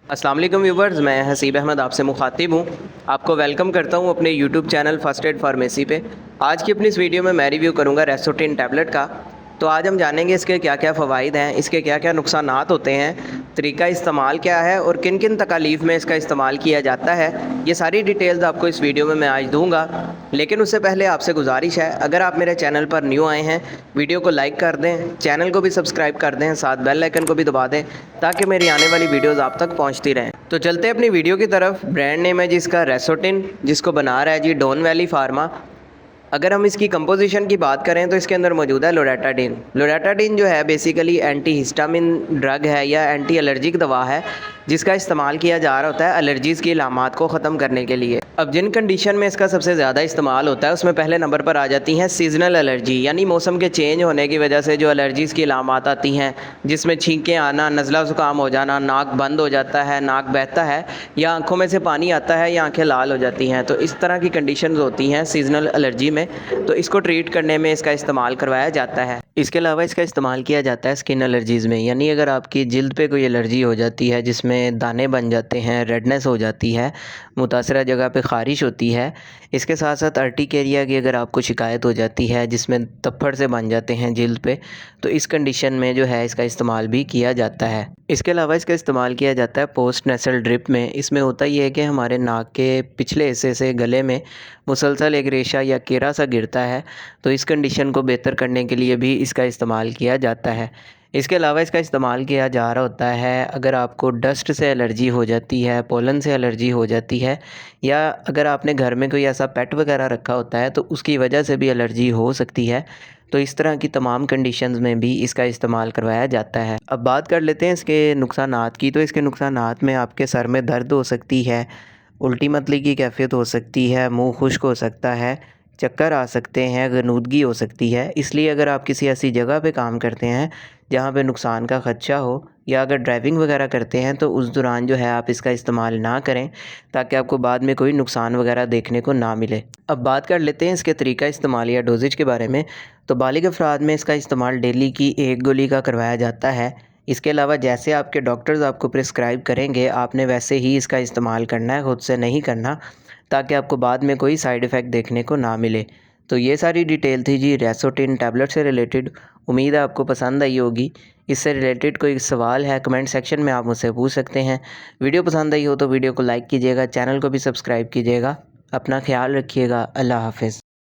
अस्सलाम वालेकुम व्यूवर्स, मैं हसीब अहमद आपसे मुखातिब हूँ। आपको वेलकम करता हूँ अपने YouTube channel first aid pharmacy पे। आज की अपनी इस वीडियो में मैं रिव्यू करूँगा रेसोटिन टैबलेट का। तो आज हम जानेंगे इसके क्या क्या फ़वाइद हैं, इसके क्या क्या नुकसानात होते हैं, तरीका इस्तेमाल क्या है और किन किन तकालीफ में इसका इस्तेमाल किया जाता है। ये सारी डिटेल्स आपको इस वीडियो में मैं आज दूँगा। लेकिन उससे पहले आपसे गुजारिश है, अगर आप मेरे चैनल पर न्यू आए हैं, वीडियो को लाइक कर दें, चैनल को भी सब्सक्राइब कर दें, साथ बेल आइकन को भी दबा दें ताकि मेरी आने वाली वीडियोस आप तक पहुंचती रहें। तो चलते हैं अपनी वीडियो की तरफ। ब्रांड नेम है जिसका रेसोटिन, जिसको बना रहा है जी डॉन वैली फार्मा। अगर हम इसकी कंपोजिशन की बात करें तो इसके अंदर मौजूद है लोरेटाडिन। लोरेटाडिन जो है बेसिकली एंटी हिस्टामिन ड्रग है या एंटी एलर्जिक दवा है, जिसका इस्तेमाल किया जा रहा होता है एलर्जीज़ की अलामात को ख़त्म करने के लिए। अब जिन कंडीशन में इसका सबसे ज़्यादा इस्तेमाल होता है उसमें पहले नंबर पर आ जाती हैं सीजनल एलर्जी, यानी मौसम के चेंज होने की वजह से जो एलर्जीज़ की अलामात आती हैं, जिसमें छींकें आना, नज़ला ज़ुकाम हो जाना, नाक बंद हो जाता है, नाक बहता है या आँखों में से पानी आता है या आँखें लाल हो जाती हैं। तो इस तरह की कंडीशंस होती हैं सीजनल एलर्जी में, तो इसको ट्रीट करने में इसका इस्तेमाल करवाया जाता है। इसके अलावा इसका इस्तेमाल किया जाता है स्किन एलर्जीज़ में, यानी अगर आपकी जिल्द पे कोई एलर्जी हो जाती है जिसमें दाने बन जाते हैं, रेडनेस हो जाती है, मुतासरा जगह पे ख़ारिश होती है। इसके साथ साथ अर्टिकेरिया की अगर आपको शिकायत हो जाती है जिसमें तप्पड़ से बन जाते हैं जिल्द पे, तो इस कंडीशन में जो है इसका इस्तेमाल भी किया जाता है। इसके अलावा इसका इस्तेमाल किया जाता है पोस्ट नेसल ड्रिप में। इसमें होता ये है कि हमारे नाक के पिछले हिस्से से गले में मुसलसल एक रेशा या केरा सा गिरता है, तो इस कंडीशन को बेहतर करने के लिए भी इसका इस्तेमाल किया जाता है। इसके अलावा इसका इस्तेमाल किया जा रहा होता है अगर आपको डस्ट से एलर्जी हो जाती है, पोलन से एलर्जी हो जाती है, या अगर आपने घर में कोई ऐसा पेट वगैरह रखा होता है तो उसकी वजह से भी एलर्जी हो सकती है। तो इस तरह की तमाम कंडीशंस में भी इसका इस्तेमाल करवाया जाता है। अब बात कर लेते हैं इसके नुकसानात की। तो इसके नुकसानात में आपके सर में दर्द हो सकती है, उल्टी मतली की कैफियत हो सकती है, मुंह खुश्क हो सकता है, चक्कर आ सकते हैं, गनूदगी हो सकती है। इसलिए अगर आप किसी ऐसी जगह पे काम करते हैं जहाँ पे नुकसान का ख़दशा हो, या अगर ड्राइविंग वगैरह करते हैं तो उस दौरान जो है आप इसका इस्तेमाल ना करें, ताकि आपको बाद में कोई नुकसान वगैरह देखने को ना मिले। अब बात कर लेते हैं इसके तरीका इस्तेमाल या डोजेज के बारे में। तो बालिग अफराद में इसका इस्तेमाल डेली की 1 गोली का करवाया जाता है। इसके अलावा जैसे आपके डॉक्टर्स आपको प्रिस्क्राइब करेंगे आपने वैसे ही इसका इस्तेमाल करना है, ख़ुद से नहीं करना, ताकि आपको बाद में कोई साइड इफ़ेक्ट देखने को ना मिले। तो ये सारी डिटेल थी जी रेसोटिन टैबलेट से रिलेटेड। उम्मीद है आपको पसंद आई होगी। इससे रिलेटेड कोई सवाल है कमेंट सेक्शन में आप मुझसे पूछ सकते हैं। वीडियो पसंद आई हो तो वीडियो को लाइक कीजिएगा, चैनल को भी सब्सक्राइब कीजिएगा। अपना ख्याल रखिएगा। अल्लाह हाफ़िज़।